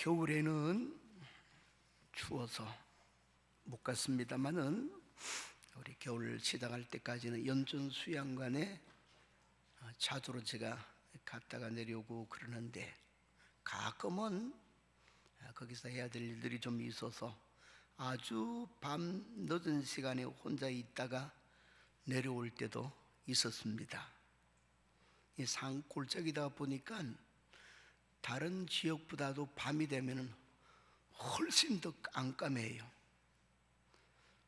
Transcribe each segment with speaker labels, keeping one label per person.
Speaker 1: 겨울에는 추워서 못 갔습니다만은 우리 겨울 시작할 때까지는 연천 수양관에 자주로 제가 갔다가 내려오고 그러는데, 가끔은 거기서 해야 될 일들이 좀 있어서 아주 밤 늦은 시간에 혼자 있다가 내려올 때도 있었습니다. 이 산골짜기다 보니까 다른 지역보다도 밤이 되면 훨씬 더 깜깜해요.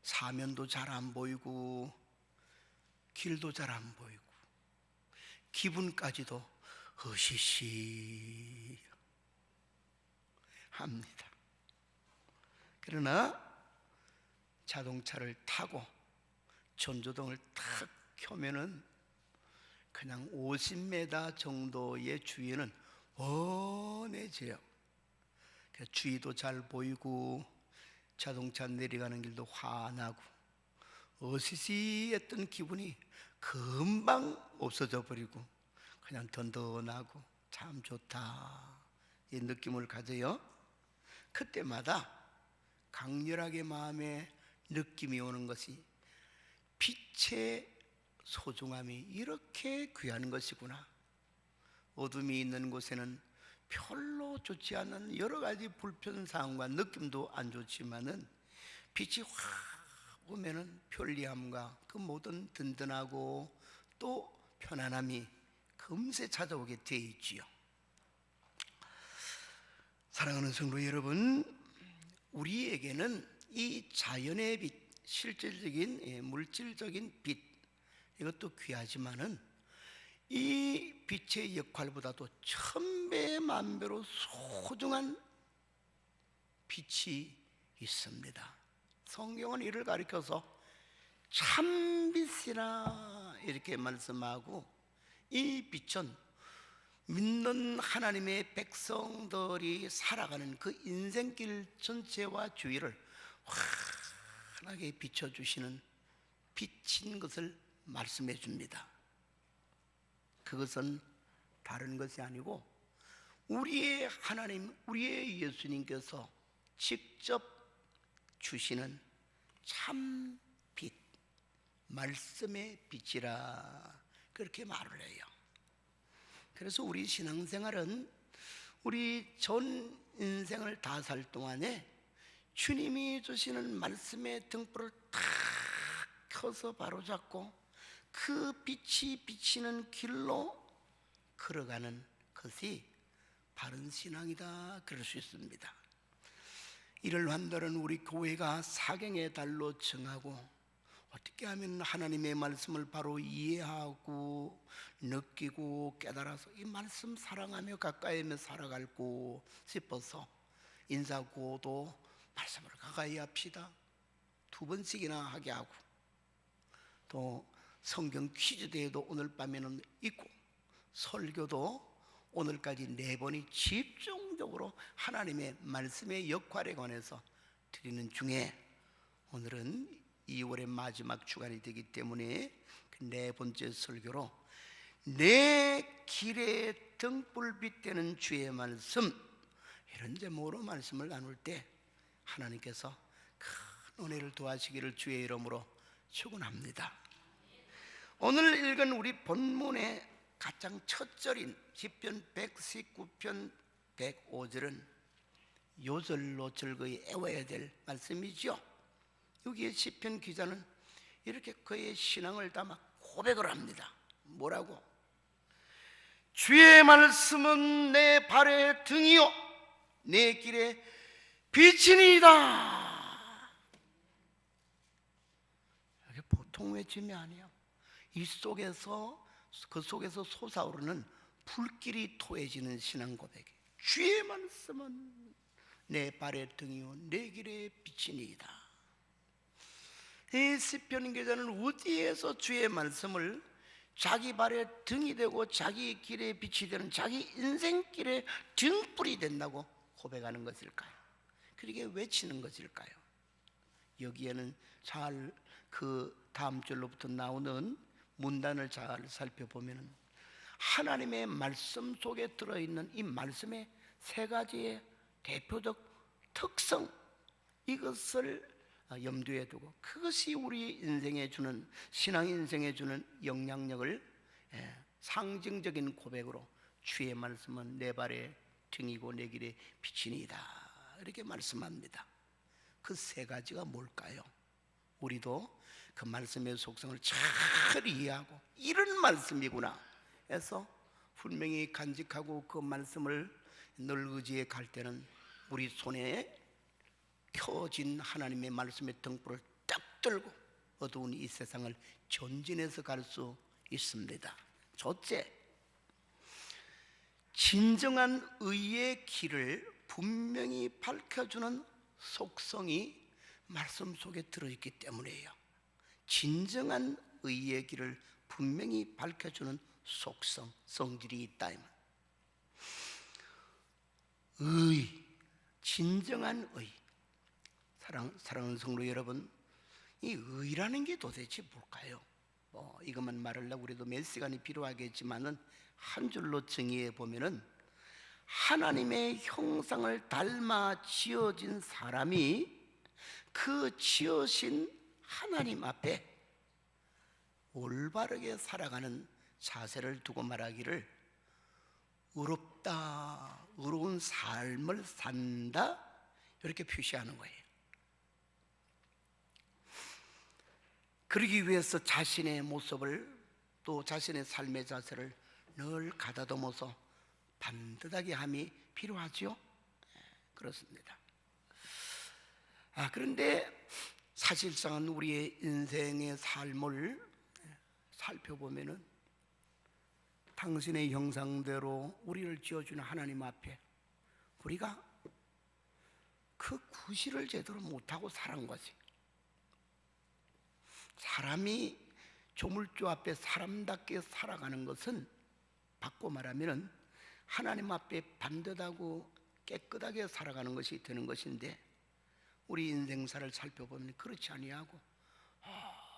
Speaker 1: 사면도 잘 안 보이고 길도 잘 안 보이고 기분까지도 으시시 합니다. 그러나 자동차를 타고 전조등을 탁 켜면은 그냥 50m 정도의 주위는 훤해져요. 주위도 잘 보이고 자동차 내려가는 길도 환하고 어시시했던 기분이 금방 없어져 버리고 그냥 든든하고 참 좋다, 이 느낌을 가져요. 그때마다 강렬하게 마음에 느낌이 오는 것이, 빛의 소중함이 이렇게 귀한 것이구나. 어둠이 있는 곳에는 별로 좋지 않은 여러 가지 불편사항과 느낌도 안 좋지만은 빛이 확 오면은 편리함과 그 모든 든든하고 또 편안함이 금세 찾아오게 돼 있지요. 사랑하는 성도 여러분, 우리에게는 이 자연의 빛, 실질적인 물질적인 빛, 이것도 귀하지만은 이 빛의 역할보다도 천배 만배로 소중한 빛이 있습니다. 성경은 이를 가리켜서 참빛이라 이렇게 말씀하고, 이 빛은 믿는 하나님의 백성들이 살아가는 그 인생길 전체와 주위를 환하게 비춰주시는 빛인 것을 말씀해 줍니다. 그것은 다른 것이 아니고 우리의 하나님, 우리의 예수님께서 직접 주시는 참 빛, 말씀의 빛이라 그렇게 말을 해요. 그래서 우리 신앙생활은 우리 전 인생을 다 살 동안에 주님이 주시는 말씀의 등불을 탁 켜서 바로잡고 그 빛이 비치는 길로 걸어가는 것이 바른 신앙이다, 그럴 수 있습니다. 이를 한달은 우리 교회가 사경의 달로 정하고, 어떻게 하면 하나님의 말씀을 바로 이해하고 느끼고 깨달아서 이 말씀 사랑하며 가까이하며 살아갈고 싶어서 인사구호도 말씀을 가까이 합시다 2번씩이나 하게 하고, 또 성경 퀴즈 대회도 오늘 밤에는 있고, 설교도 오늘까지 4번이 집중적으로 하나님의 말씀의 역할에 관해서 드리는 중에, 오늘은 2월의 마지막 주간이 되기 때문에 그 4번째 설교로 내 길에 등불빛 되는 주의 말씀, 이런 제목으로 말씀을 나눌 때 하나님께서 큰 은혜를 도와주시기를 주의 이름으로 축원합니다. 오늘 읽은 우리 본문의 가장 첫 절인 시편 119편 105절은 요절로 즐거이 애워야 될 말씀이죠. 여기에 시편 기자는 이렇게 그의 신앙을 담아 고백을 합니다. 뭐라고? 주의 말씀은 내 발의 등이요 내 길의 빛이니이다. 이게 보통 외침이 아니에요. 이 속에서, 그 속에서 솟아오르는 불길이 토해지는 신앙 고백. 주의 말씀은 내 발의 등이요 내 길의 빛이니이다. 이 시편 기자는 어디에서 주의 말씀을 자기 발의 등이 되고 자기 길의 빛이 되는, 자기 인생길의 등불이 된다고 고백하는 것일까요? 그렇게 외치는 것일까요? 여기에는 잘 그 다음 절로부터 나오는 문단을 잘 살펴보면 하나님의 말씀 속에 들어있는 이 말씀의 3가지의 대표적 특성, 이것을 염두에 두고 그것이 우리 인생에 주는, 신앙 인생에 주는 영향력을 상징적인 고백으로 주의 말씀은 내 발의 등이고 내 길의 빛이니이다, 이렇게 말씀합니다. 그 세 가지가 뭘까요? 우리도 그 말씀의 속성을 잘 이해하고 이런 말씀이구나 해서 분명히 간직하고 그 말씀을 늘 의지해 갈 때는 우리 손에 펴진 하나님의 말씀의 등불을 딱 들고 어두운 이 세상을 전진해서 갈 수 있습니다. 첫째, 진정한 의의 길을 분명히 밝혀주는 속성이 말씀 속에 들어있기 때문이에요. 진정한 의의 길을 분명히 밝혀주는 속성, 성질이 있다. 의, 진정한 의. 사랑하는 성도 여러분, 이 의라는 게 도대체 뭘까요? 이것만 말하려고 우리도 몇 시간이 필요하겠지만은 한 줄로 정의해 보면은 하나님의 형상을 닮아 지어진 사람이 그 지으신 하나님 앞에 올바르게 살아가는 자세를 두고 말하기를 의롭다, 의로운 삶을 산다, 이렇게 표시하는 거예요. 그러기 위해서 자신의 모습을, 또 자신의 삶의 자세를 늘 가다듬어서 반듯하게 함이 필요하죠. 그렇습니다. 그런데 사실상은 우리의 인생의 삶을 살펴보면은 당신의 형상대로 우리를 지어주는 하나님 앞에 우리가 그 구실을 제대로 못하고 살은 거지. 사람이 조물주 앞에 사람답게 살아가는 것은 바꿔 말하면 하나님 앞에 반듯하고 깨끗하게 살아가는 것이 되는 것인데, 우리 인생사를 살펴보면 그렇지 아니하고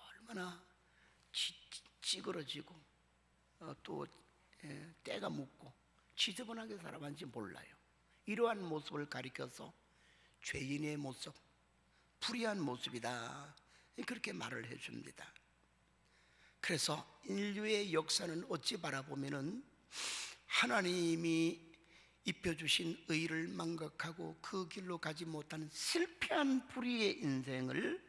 Speaker 1: 얼마나 찌그러지고 또 때가 묻고 지저분하게 살아간지 몰라요. 이러한 모습을 가리켜서 죄인의 모습, 불의한 모습이다, 그렇게 말을 해줍니다. 그래서 인류의 역사는 어찌 바라보면은 하나님이 입혀주신 의를 망각하고 그 길로 가지 못하는 실패한 불의의 인생을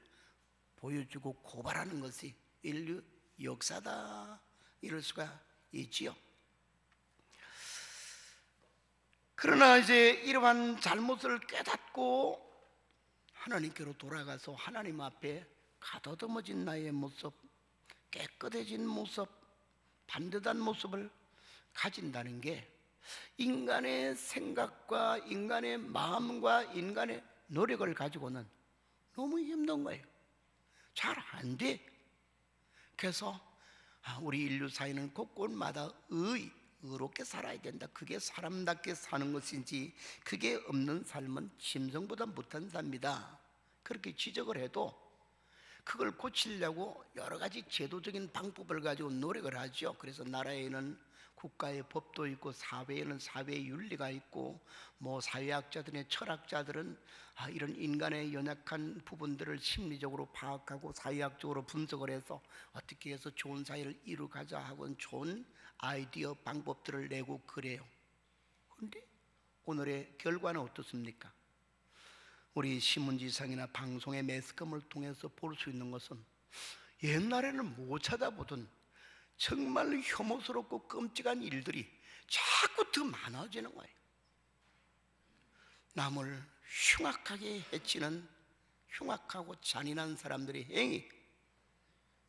Speaker 1: 보여주고 고발하는 것이 인류 역사다, 이럴 수가 있지요. 그러나 이제 이러한 잘못을 깨닫고 하나님께로 돌아가서 하나님 앞에 가다듬어진 나의 모습, 깨끗해진 모습, 반듯한 모습을 가진다는 게 인간의 생각과 인간의 마음과 인간의 노력을 가지고는 너무 힘든 거예요. 잘 안 돼. 그래서 우리 인류 사회는 곳곳마다 의롭게 살아야 된다, 그게 사람답게 사는 것인지, 그게 없는 삶은 짐승보다 못한 삶이다, 그렇게 지적을 해도 그걸 고치려고 여러 가지 제도적인 방법을 가지고 노력을 하죠. 그래서 나라에는 국가의 법도 있고 사회에는 사회의 윤리가 있고, 사회학자들의 철학자들은 이런 인간의 연약한 부분들을 심리적으로 파악하고 사회학적으로 분석을 해서 어떻게 해서 좋은 사회를 이루가자 하고는 좋은 아이디어 방법들을 내고 그래요. 그런데 오늘의 결과는 어떻습니까? 우리 신문지상이나 방송의 매스컴을 통해서 볼 수 있는 것은 옛날에는 못 찾아보던 정말 혐오스럽고 끔찍한 일들이 자꾸 더 많아지는 거예요. 남을 흉악하게 해치는 흉악하고 잔인한 사람들의 행위,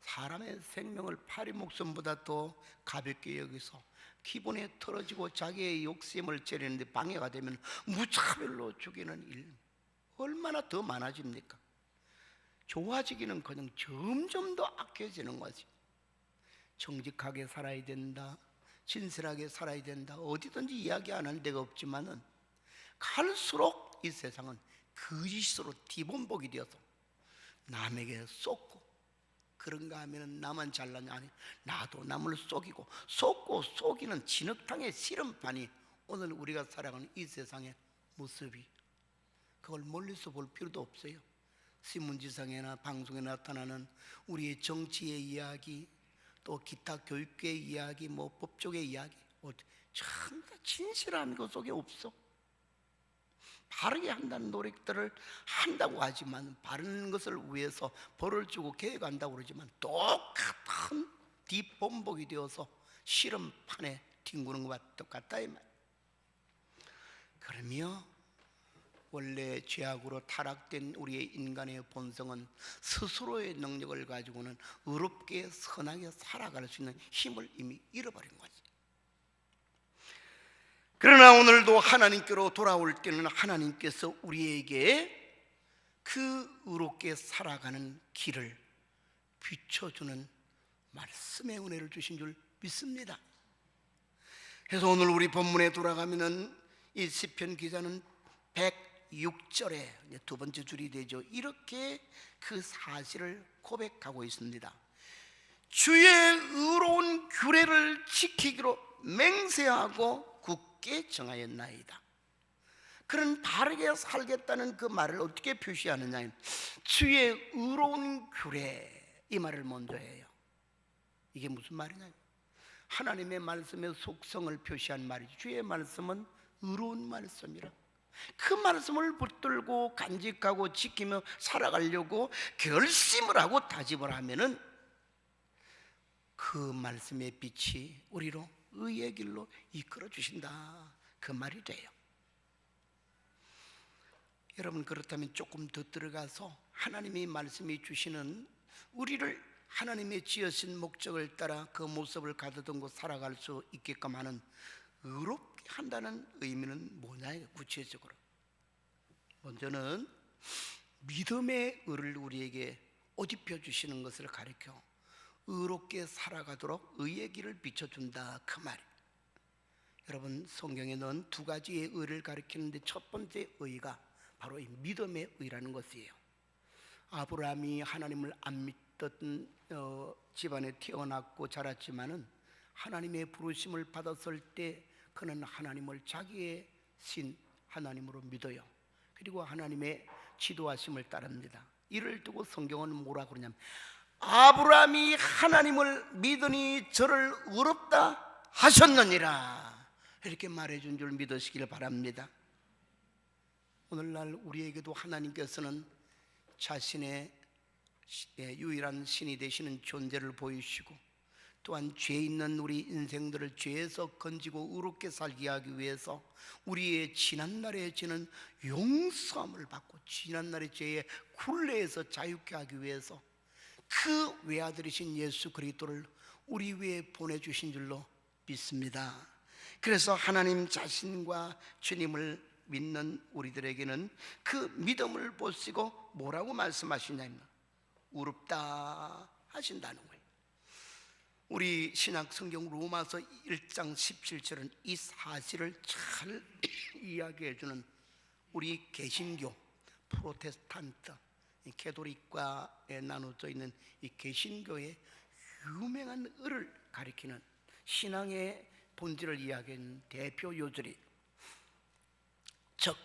Speaker 1: 사람의 생명을 파리 목숨보다 더 가볍게 여기서 기분에 털어지고 자기의 욕심을 째리는데 방해가 되면 무차별로 죽이는 일, 얼마나 더 많아집니까? 좋아지기는커녕 점점 더 악해지는 거지. 정직하게 살아야 된다, 진실하게 살아야 된다, 어디든지 이야기 안 하는 데가 없지만은 갈수록 이 세상은 거짓으로 뒤범벅이 되어서 남에게 쏟고, 그런가 하면 나만 잘나냐, 아니 나도 남을 속이고, 속고 속이는 진흙탕의 씨름판이 오늘 우리가 살아가는 이 세상에 모습이. 그걸 멀리서 볼 필요도 없어요. 신문지상이나 방송에 나타나는 우리의 정치의 이야기, 또 기타 교육계의 이야기, 뭐 법조계의 이야기, 참 진실함이 그 속에 없어. 바르게 한다는 노력들을 한다고 하지만, 바른 것을 위해서 벌을 주고 계획한다고 그러지만 똑같은 뒷범벅이 되어서 실험판에 뒹구는 것과 똑같다 이 말. 그러며 원래 죄악으로 타락된 우리의 인간의 본성은 스스로의 능력을 가지고는 의롭게 선하게 살아갈 수 있는 힘을 이미 잃어버린 거지. 그러나 오늘도 하나님께로 돌아올 때는 하나님께서 우리에게 그 의롭게 살아가는 길을 비춰주는 말씀의 은혜를 주신 줄 믿습니다. 그래서 오늘 우리 본문에 돌아가면은 이 시편 기자는 106절에 두 번째 줄이 되죠. 이렇게 그 사실을 고백하고 있습니다. 주의 의로운 규례를 지키기로 맹세하고 굳게 정하였나이다. 그런 바르게 살겠다는 그 말을 어떻게 표시하느냐, 주의 의로운 규례, 이 말을 먼저 해요. 이게 무슨 말이냐, 하나님의 말씀의 속성을 표시한 말이죠. 주의 말씀은 의로운 말씀이라. 그 말씀을 붙들고 간직하고 지키며 살아가려고 결심을 하고 다짐을 하면은 그 말씀의 빛이 우리로 의의 길로 이끌어 주신다, 그 말이 돼요. 여러분, 그렇다면 조금 더 들어가서 하나님의 말씀이 주시는 우리를 하나님의 지으신 목적을 따라 그 모습을 가다듬고 살아갈 수 있게끔 하는 의롭게 한다는 의미는 뭐냐, 구체적으로. 먼저는 믿음의 의를 우리에게 옷 입혀 주시는 것을 가리켜 의롭게 살아가도록 의의 길을 비춰준다, 그 말이에요. 여러분, 성경에는 두 가지의 의를 가리키는데 첫 번째 의가 바로 이 믿음의 의라는 것이에요. 아브라함이 하나님을 안 믿던 집안에 태어났고 자랐지만은 하나님의 부르심을 받았을 때 그는 하나님을 자기의 신 하나님으로 믿어요. 그리고 하나님의 지도하심을 따릅니다. 이를 두고 성경은 뭐라 그러냐면, 아브라함이 하나님을 믿으니 저를 의롭다 하셨느니라, 이렇게 말해준 줄 믿으시길 바랍니다. 오늘날 우리에게도 하나님께서는 자신의 유일한 신이 되시는 존재를 보이시고, 또한 죄 있는 우리 인생들을 죄에서 건지고 의롭게 살게 하기 위해서 우리의 지난날에 지는 용서함을 받고 지난날의 죄의 굴레에서 자유케 하기 위해서 그 외아들이신 예수 그리스도를 우리 위에 보내주신 줄로 믿습니다. 그래서 하나님 자신과 주님을 믿는 우리들에게는 그 믿음을 보시고 뭐라고 말씀하시냐면 의롭다 하신다는 거예요. 우리 신약 성경 로마서 1장 17절은 이 사실을 잘 이야기해 주는 우리 개신교, 프로테스탄트, 캐톨릭과에 나눠져 있는 이 개신교의 유명한 의를 가리키는 신앙의 본질을 이야기하는 대표 요절이, 즉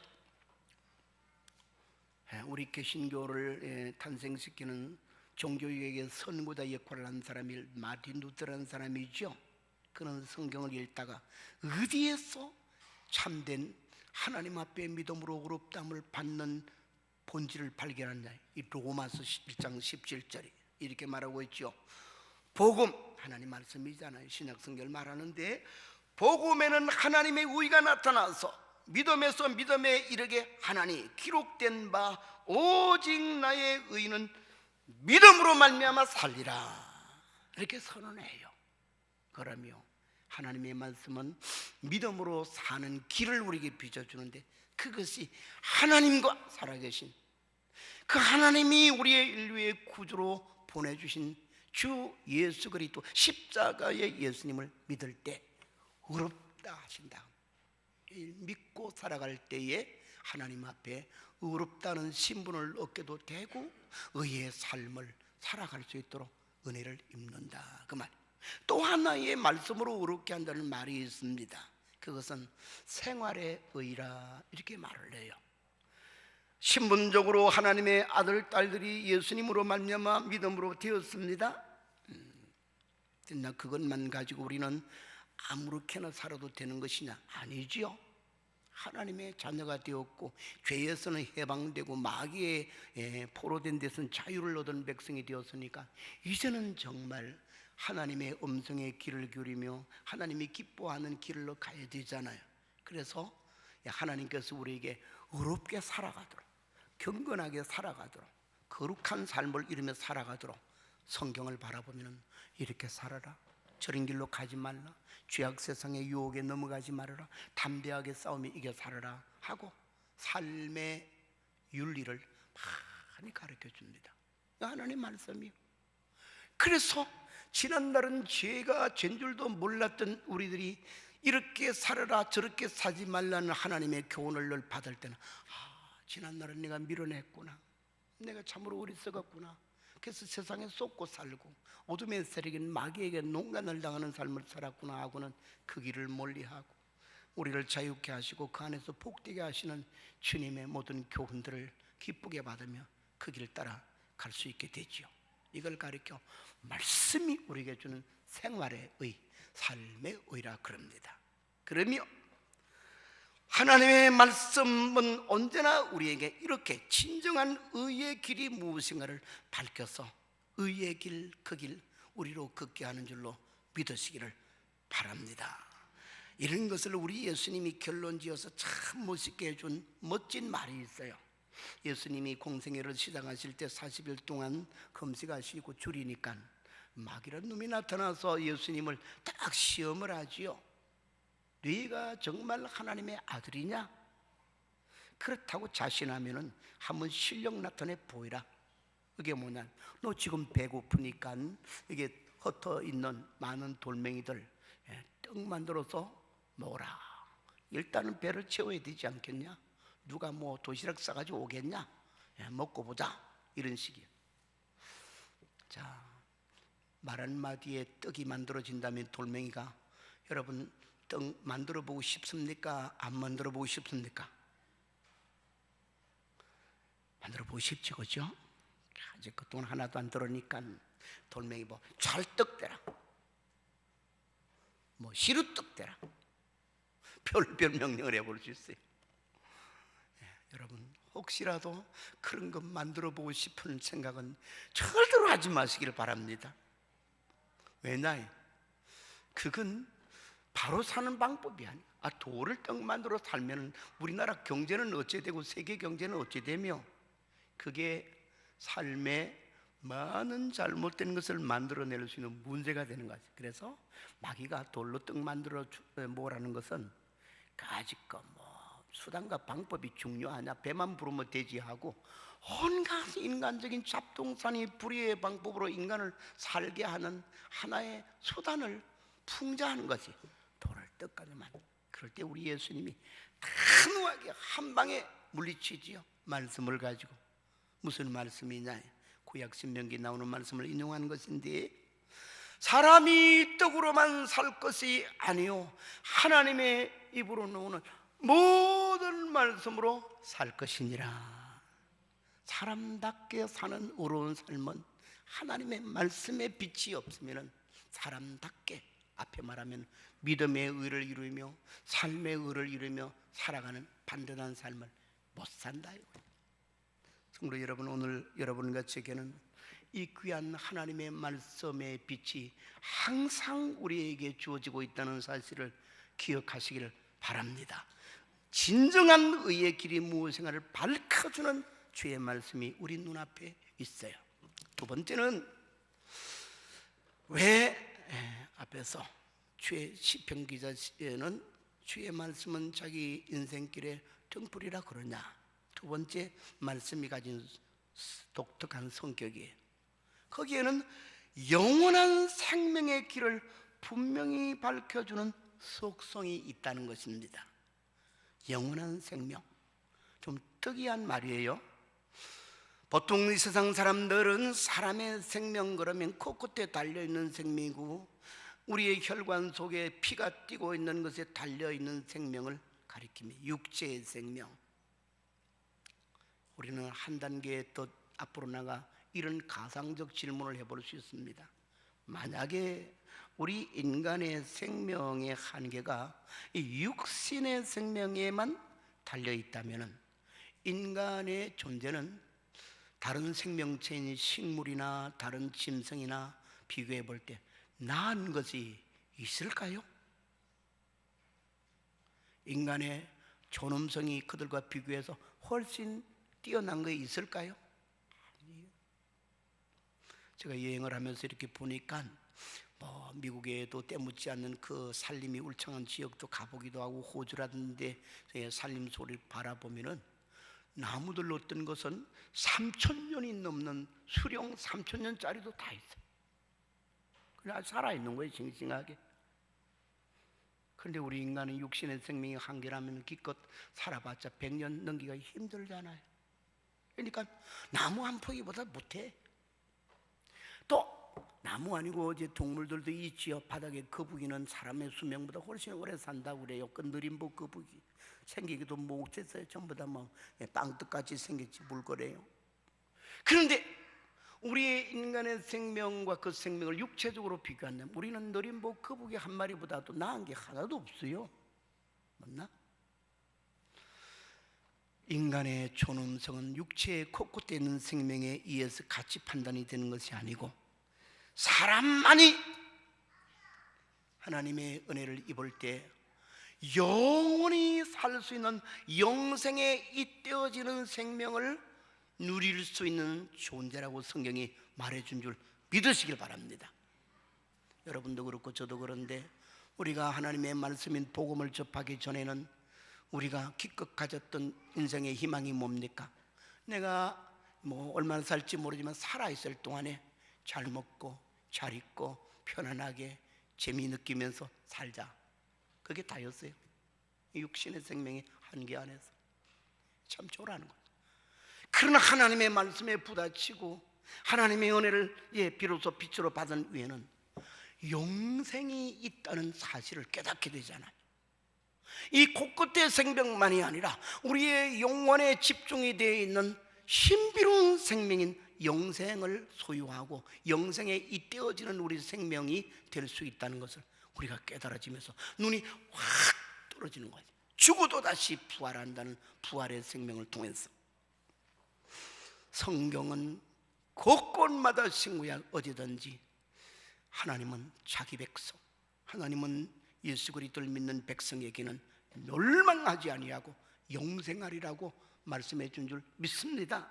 Speaker 1: 우리 개신교를 탄생시키는 종교개혁의 선구자 역할을 한 사람이 마틴 루터라는 사람이죠. 그는 성경을 읽다가 어디에서 참된 하나님 앞에 믿음으로 의롭다함을 받는 본질을 발견하냐, 이 로마서 1장 17절이 이렇게 말하고 있죠. 복음, 하나님 말씀이잖아요. 신약 성경을 말하는데, 복음에는 하나님의 의가 나타나서 믿음에서 믿음에 이르게 하나니 기록된 바 오직 나의 의는 믿음으로 말미암아 살리라, 이렇게 선언해요. 그러며 하나님의 말씀은 믿음으로 사는 길을 우리에게 빚어주는데, 그것이 하나님과 살아계신 그 하나님이 우리의 인류의 구주로 보내주신 주 예수 그리스도 십자가의 예수님을 믿을 때 의롭다 하신다. 믿고 살아갈 때에 하나님 앞에 의롭다는 신분을 얻게도 되고 의의 삶을 살아갈 수 있도록 은혜를 입는다, 그 말. 또 하나의 말씀으로 의롭게 한다는 말이 있습니다. 그 그것은 생활의 의라 이렇게 말을 해요. 신분적으로 하나님의 아들, 딸들이 예수님으로 말미암아 믿음으로 되었습니다. 그러나 그것만 가지고 우리는 아무렇게나 살아도 되는 것이냐? 아니지요. 하나님의 자녀가 되었고 죄에서는 해방되고 마귀의 포로된 데서는 자유를 얻은 백성이 되었으니까 이제는 정말 하나님의 음성에 귀를 기울이며 하나님이 기뻐하는 길로 가야 되잖아요. 그래서 하나님께서 우리에게 의롭게 살아가도록, 경건하게 살아가도록, 거룩한 삶을 이루며 살아가도록 성경을 바라보면 이렇게 살아라, 저런 길로 가지 말라, 죄악 세상의 유혹에 넘어가지 말아라, 담대하게 싸우며 이겨 살아라 하고 삶의 윤리를 많이 가르쳐 줍니다. 하나님 말씀이요. 그래서 지난날은 죄가 죄인 줄도 몰랐던 우리들이 이렇게 살아라 저렇게 사지 말라는 하나님의 교훈을 늘 받을 때는 지난날은 내가 밀어냈구나, 내가 참으로 어리석었구나, 그래서 세상에 쏟고 살고 어둠의 세력인 마귀에게 농간을 당하는 삶을 살았구나 하고는 그 길을 멀리하고 우리를 자유케 하시고 그 안에서 복되게 하시는 주님의 모든 교훈들을 기쁘게 받으며 그 길 따라 갈 수 있게 되지요. 이걸 가리켜 말씀이 우리에게 주는 생활의 의, 삶의 의라 그럽니다. 그러며 하나님의 말씀은 언제나 우리에게 이렇게 진정한 의의 길이 무엇인가를 밝혀서 의의 길, 그 길 우리로 걷게 하는 줄로 믿으시기를 바랍니다. 이런 것을 우리 예수님이 결론지어서 참 멋있게 해준 멋진 말이 있어요. 예수님이 공생애를 시작하실 때 40일 동안 금식하시고 줄이니까 마귀란 놈이 나타나서 예수님을 딱 시험을 하지요. 네가 정말 하나님의 아들이냐? 그렇다고 자신하면은 한번 실력 나타내 보이라. 그게 뭐냐? 너 지금 배고프니까 이게 흩어 있는 많은 돌멩이들 떡 만들어서 먹어라. 일단은 배를 채워야 되지 않겠냐? 누가 뭐 도시락 싸가지고 오겠냐? 먹고 보자. 이런 식이에요. 자, 말 한마디에 떡이 만들어진다면 돌멩이가, 여러분 떡 만들어 보고 싶습니까? 안 만들어 보고 싶습니까? 만들어 보고 싶지, 그죠? 아직 그동안 하나도 안 들으니까 돌멩이 뭐 찰떡 대라, 뭐 시루떡 대라, 별별 명령을 해볼 수 있어요. 여러분 혹시라도 그런 것 만들어 보고 싶은 생각은 절대로 하지 마시길 바랍니다. 왜냐? 그건 바로 사는 방법이 아니에요. 돌을 떡 만들어 살면 우리나라 경제는 어찌 되고 세계 경제는 어찌 되며 그게 삶에 많은 잘못된 것을 만들어낼 수 있는 문제가 되는 거지. 그래서 마귀가 돌로 떡 만들어 뭐라는 것은 가지껏 뭐 수단과 방법이 중요하냐, 배만 부르면 되지 하고 온갖 인간적인 잡동사니 불의의 방법으로 인간을 살게 하는 하나의 수단을 풍자하는 것이 돌을 떡까지만. 그럴 때 우리 예수님이 단호하게 한 방에 물리치지요. 말씀을 가지고. 무슨 말씀이냐? 구약 신명기 나오는 말씀을 인용하는 것인데, 사람이 떡으로만 살 것이 아니요 하나님의 입으로 나오는 모든 말씀으로 살 것이니라. 사람답게 사는 의로운 삶은 하나님의 말씀에 빛이 없으면 사람답게, 앞에 말하면 믿음의 의를 이루며 삶의 의를 이루며 살아가는 반듯한 삶을 못 산다. 성도 여러분, 오늘 여러분과 제게는 이 귀한 하나님의 말씀의 빛이 항상 우리에게 주어지고 있다는 사실을 기억하시기를 바랍니다. 진정한 의의 길이 무엇인가를 밝혀주는 주의 말씀이 우리 눈앞에 있어요. 두 번째는 왜 앞에서 주의 시편 기자는 주의 말씀은 자기 인생길의 등불이라 그러냐? 두 번째 말씀이 가진 독특한 성격이에요. 거기에는 영원한 생명의 길을 분명히 밝혀주는 속성이 있다는 것입니다. 영원한 생명, 좀 특이한 말이에요. 보통 이 세상 사람들은 사람의 생명 그러면 코끝에 달려있는 생명이고 우리의 혈관 속에 피가 뛰고 있는 것에 달려있는 생명을 가리킵니다. 육체의 생명. 우리는 한 단계 더 앞으로 나가 이런 가상적 질문을 해볼 수 있습니다. 만약에 우리 인간의 생명의 한계가 이 육신의 생명에만 달려있다면 인간의 존재는 다른 생명체인 식물이나 다른 짐승이나 비교해 볼 때 나은 것이 있을까요? 인간의 존엄성이 그들과 비교해서 훨씬 뛰어난 게 있을까요? 제가 여행을 하면서 이렇게 보니까 미국에도 때묻지 않는 그 산림이 울창한 지역도 가보기도 하고 호주라든지 산림 소리를 바라보면은 나무들 어떤 것은 3,000년이 넘는 수령 3,000년짜리도 다 있어요. 그냥 살아있는 거예요, 싱싱하게. 그런데 우리 인간은 육신의 생명이 한계라면 기껏 살아봤자 100년 넘기가 힘들잖아요. 그러니까 나무 한 포기보다 못해. 또 나무 아니고 이제 동물들도 이 지역 바닥에 거북이는 사람의 수명보다 훨씬 오래 산다고 그래요. 그 느림보 거북이 생기기도 못했어요. 전부 다 빵떡같이 생겼지 물거래요. 그런데 우리 인간의 생명과 그 생명을 육체적으로 비교한다면 우리는 느림보 거북이 한 마리보다도 나은 게 하나도 없어요. 맞나? 인간의 존엄성은 육체의 코끝에 있는 생명에 의해서 가치 판단이 되는 것이 아니고 사람만이 하나님의 은혜를 입을 때 영원히 살 수 있는 영생에 잇대어지는 생명을 누릴 수 있는 존재라고 성경이 말해준 줄 믿으시길 바랍니다. 여러분도 그렇고 저도 그런데 우리가 하나님의 말씀인 복음을 접하기 전에는 우리가 기껏 가졌던 인생의 희망이 뭡니까? 내가 얼마나 살지 모르지만 살아있을 동안에 잘 먹고 잘 입고 편안하게 재미 느끼면서 살자. 그게 다였어요. 육신의 생명의 한계 안에서 참 좋라는 거예요. 그러나 하나님의 말씀에 부딪히고 하나님의 은혜를 비로소 빛으로 받은 후에는 영생이 있다는 사실을 깨닫게 되잖아요. 이 코끝의 생명만이 아니라 우리의 영혼에 집중이 되어 있는 신비로운 생명인 영생을 소유하고 영생에 잇대어지는 우리 생명이 될 수 있다는 것을 우리가 깨달아지면서 눈이 확 떨어지는 거죠. 죽어도 다시 부활한다는 부활의 생명을 통해서 성경은 곳곳마다 신구약 어디든지 하나님은 자기 백성, 하나님은 예수 그리스도를 믿는 백성에게는 멸망하지 아니하고 영생하리라고 말씀해 준 줄 믿습니다.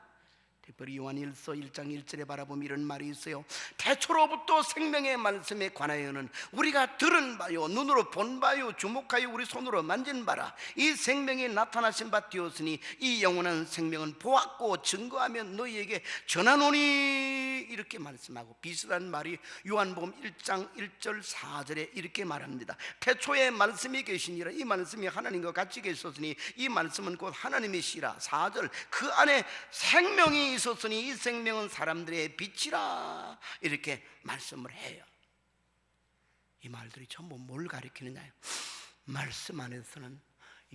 Speaker 1: 특별히 요한일서 1장 1절에 바라보면 이런 말이 있어요. 태초로부터 생명의 말씀에 관하여는 우리가 들은 바요 눈으로 본 바요 주목하여 우리 손으로 만진 바라 이 생명이 나타나신 바 되었으니 이 영원한 생명은 보았고 증거하며 너희에게 전하노니 이렇게 말씀하고 비슷한 말이 요한복음 1장 1절 4절에 이렇게 말합니다. 태초에 말씀이 계시니라 이 말씀이 하나님과 같이 계셨으니 이 말씀은 곧 하나님이시라. 4절 그 안에 생명이 있었으니 이 생명은 사람들의 빛이라 이렇게 말씀을 해요. 이 말들이 전부 뭘 가리키느냐요? 말씀 안에서는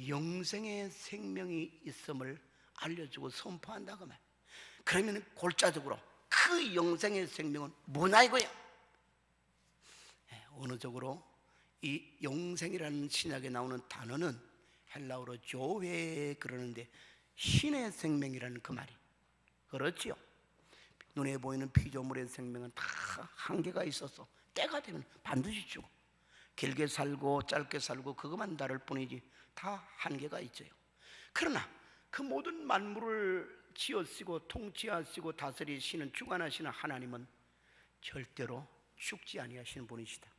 Speaker 1: 영생의 생명이 있음을 알려주고 선포한다고 말. 그러면 골자적으로 그 영생의 생명은 뭐냐 이거야. 어느적으로 이 영생이라는 신약에 나오는 단어는 헬라어로 조회 그러는데 신의 생명이라는 그 말이 그렇지요. 눈에 보이는 피조물의 생명은 다 한계가 있어서 때가 되면 반드시 죽어. 길게 살고 짧게 살고 그것만 다를 뿐이지 다 한계가 있어요. 그러나 그 모든 만물을 지으시고 통치하시고 다스리시는 주관하시는 하나님은 절대로 죽지 아니하시는 분이시다.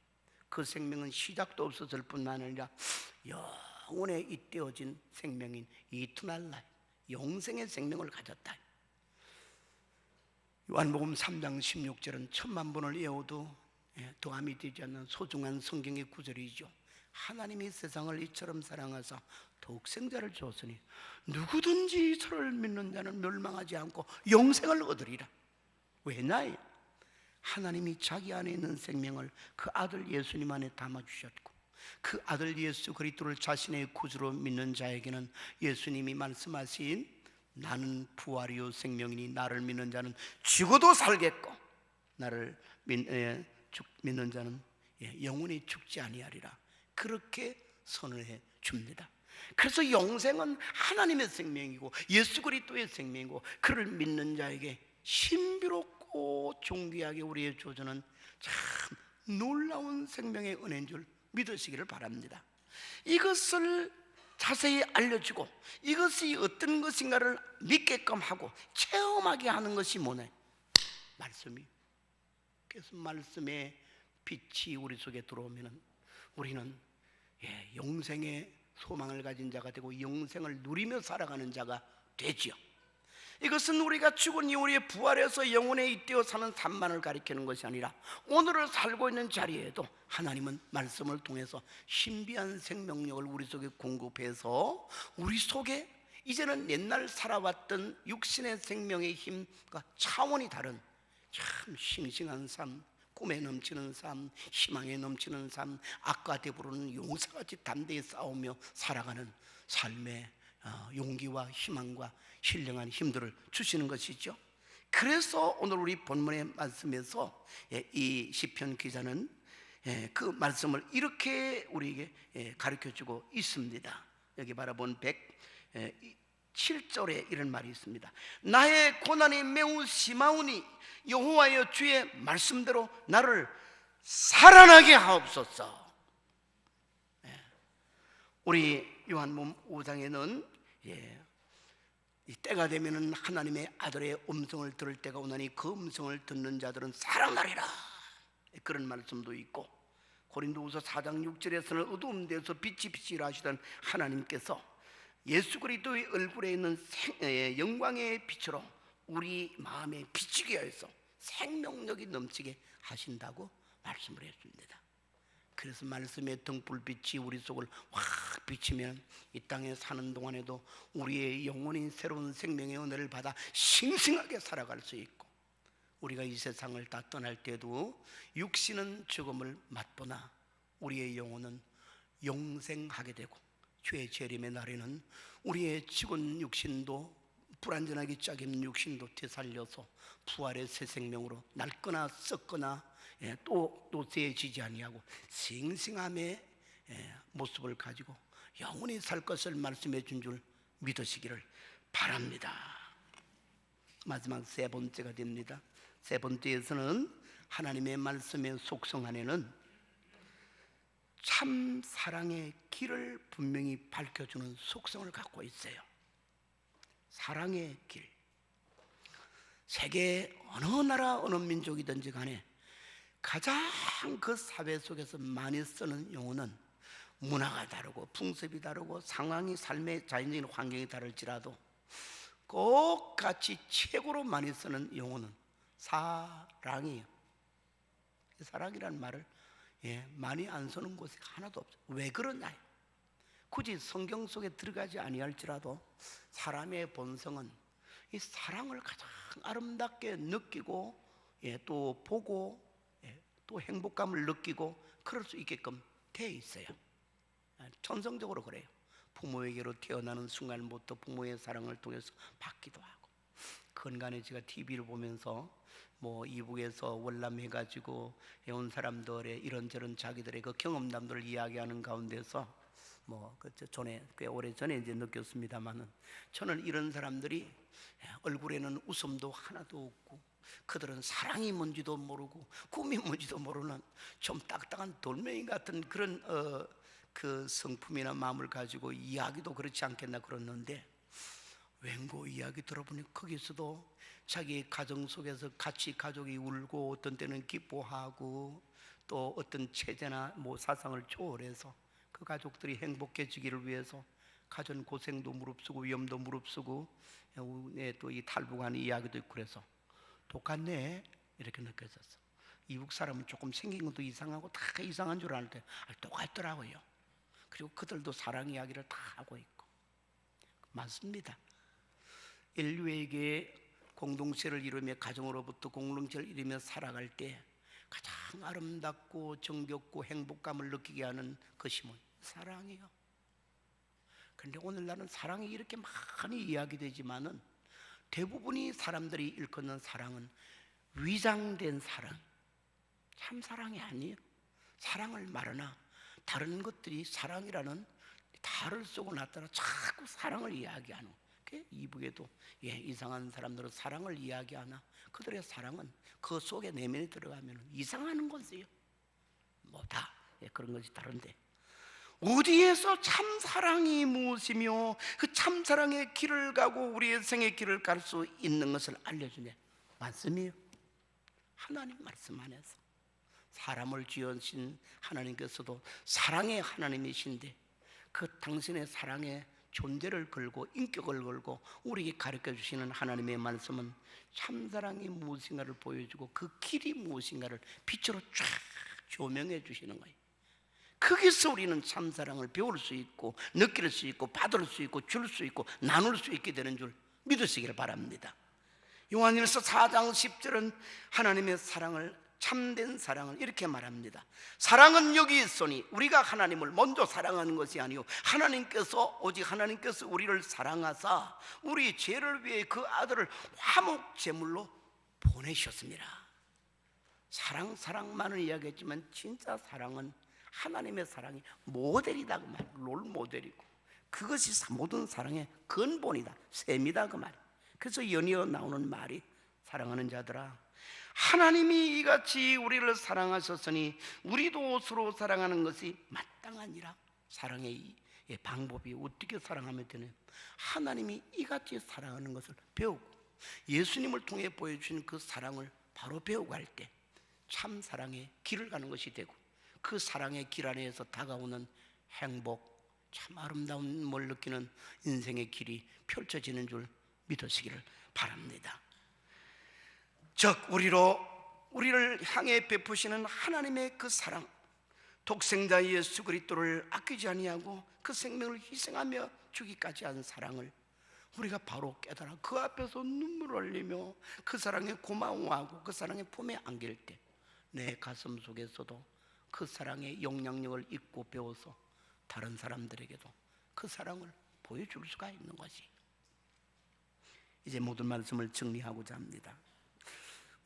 Speaker 1: 그 생명은 시작도 없었을 뿐만 아니라 영원에 잇대어진 생명인 이터널 라이프 영생의 생명을 가졌다. 요한복음 3장 16절은 천만 번을 외워도 도함이 되지 않는 소중한 성경의 구절이죠. 하나님이 세상을 이처럼 사랑하사 독생자를 주었으니 누구든지 저를 믿는 자는 멸망하지 않고 영생을 얻으리라. 왜냐? 하나님이 자기 안에 있는 생명을 그 아들 예수님 안에 담아주셨고, 그 아들 예수 그리스도를 자신의 구주로 믿는 자에게는 예수님이 말씀하신 나는 부활이요 생명이니 나를 믿는 자는 죽어도 살겠고 나를 믿는 자는 영원히 죽지 아니하리라, 그렇게 선언해 줍니다. 그래서 영생은 하나님의 생명이고 예수 그리스도의 생명이고, 그를 믿는 자에게 신비롭고 존귀하게 우리의 조전은 참 놀라운 생명의 은혜인 줄 믿으시기를 바랍니다. 이것을 자세히 알려주고 이것이 어떤 것인가를 믿게끔 하고 체험하게 하는 것이 뭐냐? 말씀이. 그래서 말씀의 빛이 우리 속에 들어오면 우리는 영생의 소망을 가진 자가 되고 영생을 누리며 살아가는 자가 되지요. 이것은 우리가 죽은 이후에 부활해서 영혼에 잇대어 사는 삶만을 가리키는 것이 아니라 오늘을 살고 있는 자리에도 하나님은 말씀을 통해서 신비한 생명력을 우리 속에 공급해서 우리 속에 이제는 옛날 살아왔던 육신의 생명의 힘과 차원이 다른 참 싱싱한 삶, 꿈에 넘치는 삶, 희망에 넘치는 삶, 악과 대부르는 용사같이 담대히 싸우며 살아가는 삶의 용기와 희망과 신령한 힘들을 주시는 것이죠. 그래서 오늘 우리 본문의 말씀에서 이 시편 기자는 그 말씀을 이렇게 우리에게 가르쳐주고 있습니다. 여기 바라본 107절에 이런 말이 있습니다. 나의 고난이 매우 심하오니 여호와여 주의 말씀대로 나를 살아나게 하옵소서. 우리 요한복음 5장에는 이 때가 되면은 하나님의 아들의 음성을 들을 때가 오나니 그 음성을 듣는 자들은 살아나리라, 그런 말씀도 있고, 고린도후서 4장 6절에서는 어두운 데서 빛이 빛이라 하시던 하나님께서 예수 그리스도의 얼굴에 있는 영광의 빛으로 우리 마음에 비치게 해서 생명력이 넘치게 하신다고 말씀을 했습니다. 그래서 말씀의 등불빛이 우리 속을 확 비치면 이 땅에 사는 동안에도 우리의 영혼이 새로운 생명의 은혜를 받아 싱싱하게 살아갈 수 있고, 우리가 이 세상을 다 떠날 때도 육신은 죽음을 맛보나 우리의 영혼은 영생하게 되고, 주의 재림의 날에는 우리의 죽은 육신도 불완전하게 짝인 육신도 되살려서 부활의 새 생명으로 낡거나 썩거나 또 세해지지 아니하고 싱싱함의 모습을 가지고 영원히 살 것을 말씀해 준 줄 믿으시기를 바랍니다. 마지막 세 번째가 됩니다. 세 번째에서는 하나님의 말씀의 속성 안에는 참 사랑의 길을 분명히 밝혀주는 속성을 갖고 있어요. 사랑의 길. 세계 어느 나라 어느 민족이든지 간에 가장 그 사회 속에서 많이 쓰는 용어는 문화가 다르고 풍습이 다르고 상황이 삶의 자연적인 환경이 다를지라도 꼭 같이 최고로 많이 쓰는 용어는 사랑이에요. 사랑이라는 말을 많이 안 쓰는 곳이 하나도 없어요. 왜 그러나요? 굳이 성경 속에 들어가지 아니할지라도 사람의 본성은 이 사랑을 가장 아름답게 느끼고 또 보고 또 행복감을 느끼고 그럴 수 있게끔 돼 있어요. 천성적으로 그래요. 부모에게로 태어나는 순간부터 부모의 사랑을 통해서 받기도 하고, 근간에 제가 TV를 보면서 뭐 이북에서 월남해가지고 온 사람들의 이런저런 자기들의 그 경험담들을 이야기하는 가운데서 전에 꽤 오래 전에 이제 느꼈습니다만은, 저는 이런 사람들이 얼굴에는 웃음도 하나도 없고 그들은 사랑이 뭔지도 모르고 꿈이 뭔지도 모르는 좀 딱딱한 돌멩이 같은 그런 그 성품이나 마음을 가지고 이야기도 그렇지 않겠나 그랬는데, 웬고 이야기 들어보니 거기서도 자기 가정 속에서 같이 가족이 울고 어떤 때는 기뻐하고 또 어떤 체제나 사상을 초월해서 그 가족들이 행복해지기를 위해서 가전 고생도 무릅쓰고 위험도 무릅쓰고 또 이 탈북하는 이야기도 있고 그래서 똑같네 이렇게 느껴졌어. 이북 사람은 조금 생긴 것도 이상하고 다 이상한 줄 아는데 똑같더라고요. 그리고 그들도 사랑 이야기를 다 하고 있고. 맞습니다. 인류에게 공동체를 이루며 가정으로부터 공동체를 이루며 살아갈 때 가장 아름답고 정겹고 행복감을 느끼게 하는 것이 뭐 사랑이요. 그런데 오늘날은 사랑이 이렇게 많이 이야기되지만은 대부분이 사람들이 일컫는 사랑은 위장된 사랑, 참 사랑이 아니에요. 사랑을 말하나 다른 것들이 사랑이라는 달을 쏘고 나타나 자꾸 사랑을 이야기하는, 이북에도 이상한 사람들은 사랑을 이야기하나 그들의 사랑은 그 속에 내면에 들어가면 이상한 것이에요. 다 그런 것이 다른데, 어디에서 참 사랑이 무엇이며 그 참 사랑의 길을 가고 우리의 생의 길을 갈 수 있는 것을 알려주네. 말씀이에요. 하나님 말씀 안에서. 사람을 지으신 하나님께서도 사랑의 하나님이신데 그 당신의 사랑의 존재를 걸고 인격을 걸고 우리에게 가르쳐 주시는 하나님의 말씀은 참사랑이 무엇인가를 보여주고 그 길이 무엇인가를 빛으로 쫙 조명해 주시는 거예요. 거기서 우리는 참사랑을 배울 수 있고 느낄 수 있고 받을 수 있고 줄 수 있고 나눌 수 있게 되는 줄 믿으시기를 바랍니다. 요한일서 4장 10절은 하나님의 사랑을, 참된 사랑을 이렇게 말합니다. 사랑은 여기 있으니 우리가 하나님을 먼저 사랑하는 것이 아니요 오직 하나님께서 우리를 사랑하사 우리 죄를 위해 그 아들을 화목 제물로 보내셨습니다. 사랑만을 이야기했지만 진짜 사랑은 하나님의 사랑이 모델이다 그 말, 롤 모델이고 그것이 모든 사랑의 근본이다, 셈이다 그 말. 그래서 연이어 나오는 말이 사랑하는 자들아 하나님이 이같이 우리를 사랑하셨으니 우리도 서로 사랑하는 것이 마땅하니라. 사랑의 방법이 어떻게 사랑하면 되냐? 하나님이 이같이 사랑하는 것을 배우고 예수님을 통해 보여주신 그 사랑을 바로 배우고 할 때 참 사랑의 길을 가는 것이 되고 그 사랑의 길 안에서 다가오는 행복, 참 아름다움을 느끼는 인생의 길이 펼쳐지는 줄 믿으시기를 바랍니다. 즉 우리를 향해 베푸시는 하나님의 그 사랑, 독생자 예수 그리스도를 아끼지 아니하고 그 생명을 희생하며 주기까지 한 사랑을 우리가 바로 깨달아 그 앞에서 눈물을 흘리며 그 사랑에 고마워하고 그 사랑의 품에 안길 때 내 가슴 속에서도 그 사랑의 영향력을 잊고 배워서 다른 사람들에게도 그 사랑을 보여줄 수가 있는 것이. 이제 모든 말씀을 정리하고자 합니다.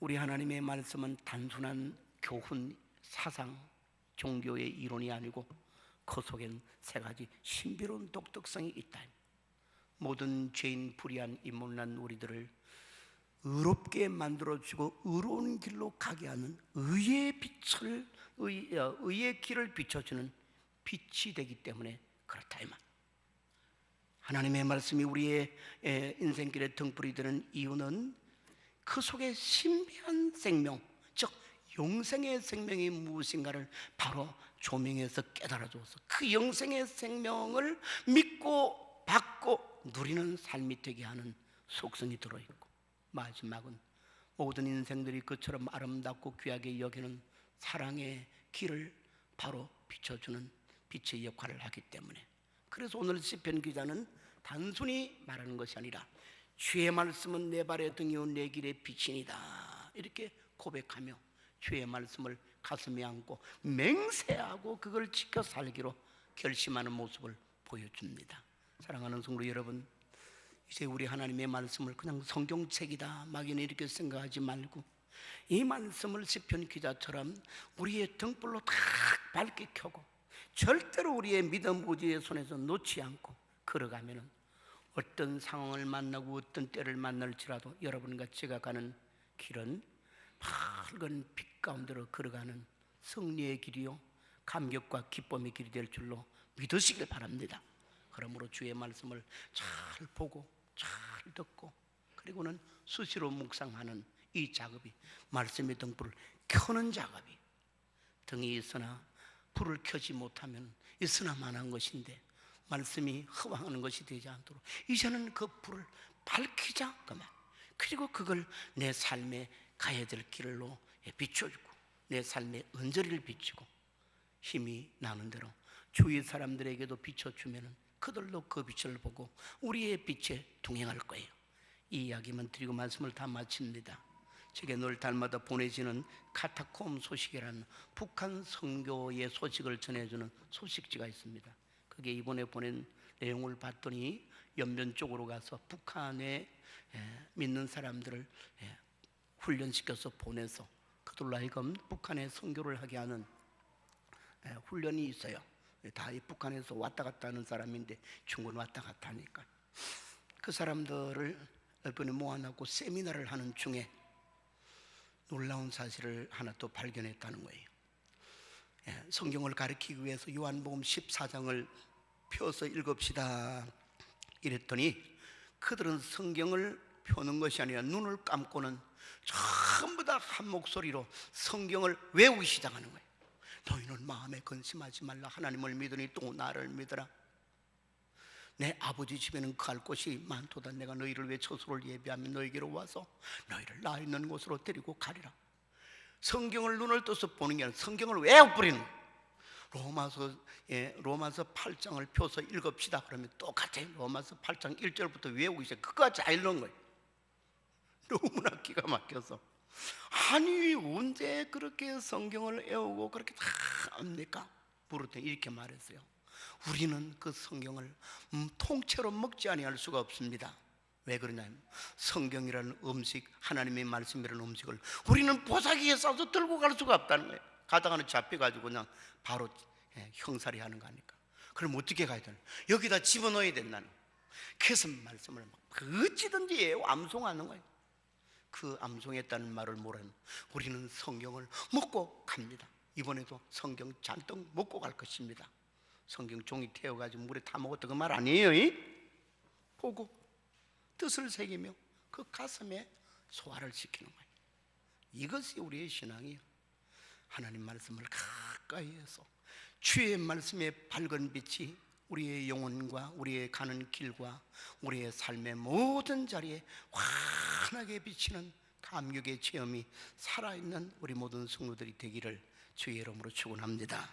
Speaker 1: 우리 하나님의 말씀은 단순한 교훈, 사상, 종교의 이론이 아니고 그 속엔 세 가지 신비로운 독특성이 있다. 모든 죄인 불의한 인문난 우리들을 의롭게 만들어주고 의로운 길로 가게 하는 의의 길을 비춰주는 빛이 되기 때문에 그렇다 이 말. 하나님의 말씀이 우리의 인생길에 등불이 되는 이유는 그 속에 신비한 생명, 즉 영생의 생명이 무엇인가를 바로 조명해서 깨달아줘서 그 영생의 생명을 믿고 받고 누리는 삶이 되게 하는 속성이 들어있고, 마지막은 모든 인생들이 그처럼 아름답고 귀하게 여기는 사랑의 길을 바로 비춰주는 빛의 역할을 하기 때문에, 그래서 오늘 시편 기자는 단순히 말하는 것이 아니라 주의 말씀은 내 발의 등이요 내 길의 빛이니이다 이렇게 고백하며 주의 말씀을 가슴에 안고 맹세하고 그걸 지켜 살기로 결심하는 모습을 보여줍니다. 사랑하는 성도 여러분, 이제 우리 하나님의 말씀을 그냥 성경책이다 막연히 이렇게 생각하지 말고 이 말씀을 시편 기자처럼 우리의 등불로 딱 밝게 켜고 절대로 우리의 믿음 우지의 손에서 놓지 않고 걸어가면은 어떤 상황을 만나고 어떤 때를 만날지라도 여러분과 제가 가는 길은 밝은 빛 가운데로 걸어가는 승리의 길이요 감격과 기쁨의 길이 될 줄로 믿으시길 바랍니다. 그러므로 주의 말씀을 잘 보고 잘 듣고 그리고는 수시로 묵상하는 이 작업이 말씀의 등불을 켜는 작업이, 등이 있으나 불을 켜지 못하면 있으나마나한 것인데 말씀이 허황하는 것이 되지 않도록 이제는 그 불을 밝히자 그 말. 그리고 그걸 내 삶에 가야 될 길로 비춰주고 내 삶의 언저리를 비추고 힘이 나는 대로 주위 사람들에게도 비춰주면 그들도 그 빛을 보고 우리의 빛에 동행할 거예요. 이 이야기만 드리고 말씀을 다 마칩니다. 제게 늘 달마다 보내지는 카타콤 소식이라는 북한 선교의 소식을 전해주는 소식지가 있습니다. 그게 이번에 보낸 내용을 봤더니 연변 쪽으로 가서 북한에 믿는 사람들을 훈련시켜서 보내서 그들로 하여금 북한에 선교를 하게 하는 훈련이 있어요. 다 이 북한에서 왔다 갔다 하는 사람인데 중군 왔다 갔다 하니까 그 사람들을 이번에 모아놓고 세미나를 하는 중에 놀라운 사실을 하나 또 발견했다는 거예요. 성경을 가르치기 위해서 요한복음 14장을 펴서 읽읍시다 이랬더니 그들은 성경을 펴는 것이 아니라 눈을 감고는 전부 다 한 목소리로 성경을 외우기 시작하는 거예요. 너희는 마음에 근심하지 말라. 하나님을 믿으니 또 나를 믿으라. 내 아버지 집에는 갈 곳이 많도다. 내가 너희를 위해 처소를 예비하면 너희에게로 와서 너희를 나 있는 곳으로 데리고 가리라. 성경을 눈을 떠서 보는 게 아니라 성경을 외워버리는 거예요. 로마서 8장을 펴서 읽읍시다 그러면 똑같아요. 로마서 8장 1절부터 외우기 시작. 그거 잘 읽는 거예요. 너무나 기가 막혀서 아니 언제 그렇게 성경을 외우고 그렇게 다 합니까? 물을 때 이렇게 말했어요. 우리는 그 성경을 통째로 먹지 아니할 수가 없습니다. 왜 그러냐면 성경이라는 음식, 하나님의 말씀이라는 음식을 우리는 보자기에 싸서 들고 갈 수가 없다는 거예요. 가다가는 잡혀가지고 그냥 바로 형살이 하는 거니까. 그럼 어떻게 가야 되나? 여기다 집어넣어야 된다는 거예요. 그래서 말씀을 어찌든지 암송하는 거예요. 그 암송했다는 말을 모르면 우리는 성경을 먹고 갑니다. 이번에도 성경 잔뜩 먹고 갈 것입니다. 성경 종이 태워가지고 물에 타 먹었다 그 말 아니에요. 보고 뜻을 새기며 그 가슴에 소화를 시키는 거예요. 이것이 우리의 신앙이에요. 하나님 말씀을 가까이 해서 주의 말씀의 밝은 빛이 우리의 영혼과 우리의 가는 길과 우리의 삶의 모든 자리에 환하게 비치는 감격의 체험이 살아있는 우리 모든 성도들이 되기를 주의 이름으로 축원합니다.